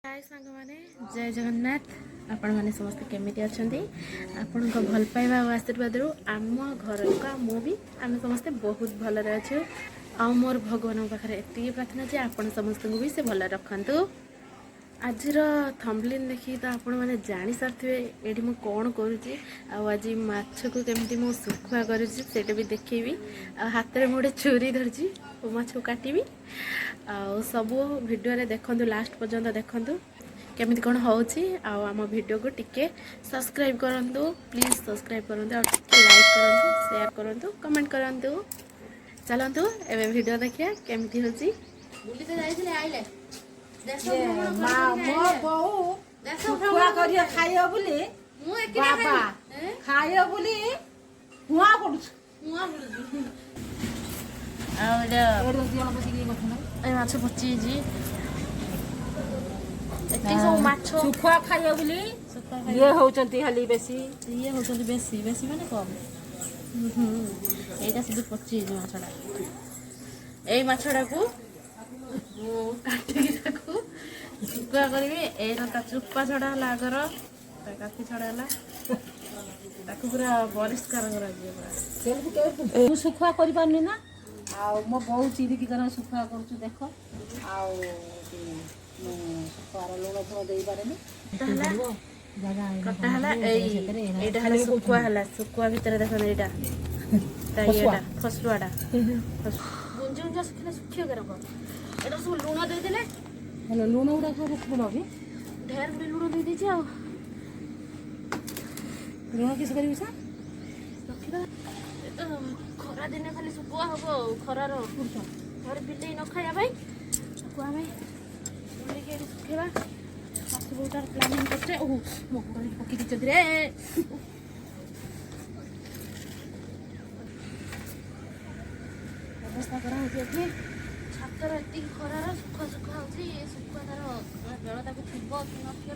हाय सांग माने जय जगन्नाथ आपण माने समस्त केमिति अछंती आपण को भल पाइबा और आशीर्वाद रु आम घर लोक मु भी आम समस्त बहुत भल रे अछु आ मोर भगवान पाखरे एति प्रार्थना जे आपण समस्त को भी से भल रखंतु आज थंबलिन देखी तो आपण मैंने जानी सारे ये मुझे कौन करुँची आज माछ को केमती मु सुखुआ करुँचे भी देखेबी हाथ में गोटे छुरी धरची माछ को काटबी सब वीडियो रे देखु लास्ट पर्यंत देखु केमती कौन होची आम वीडियो को टिके सब्सक्राइब करंतु प्लीज सब्सक्राइब करंतु और लाइक करंतु शेयर करंतु कमेंट करंतु चलंतु एबे वीडियो देखिए केमती होची बुली तो जाइले आइले सुखुआ खाइए बोली ये होचंती खाली बेसी ये होचंती बेसी बेसी माने कम एटा सिधु पची जे माछडा एई माछडा को काटिकी ताकू सुखुआ करबी एरा ता चुप्पा छडा हला आगर ता काठी छडा हला ताकू पूरा परिष्कार करा जे पूरा मु सुखुआ करि पानी ना आ मो बहु चिरी की कर सुखुआ करछु देखो आ सुखुआ लूण थोड़ा देई पारेनी कटा हला एटा हला सुखुआ भीतर देखन एटा ता एटा फसलुआडा गुंजी गुंजा सुखिना सुखियो करब एटा सब लूण दे देले हेलो लूण उडा को रखबो भी ढेर गुडी लूण दे दीची आ लूण किस करिवि सा रखिबा खरा दिने खाली सुखुआ हबो खरार घर बिलेई न खाया भाई सुखुआ भाई बुली के सुखेबा सासु बोटार प्लानिंग करते ओ मो को पकी दिच रे अवस्था करा होती है छातर एति खरार सुखा सुखा होची सुखुआ तार बेଳ ताको थिबो कि नथियो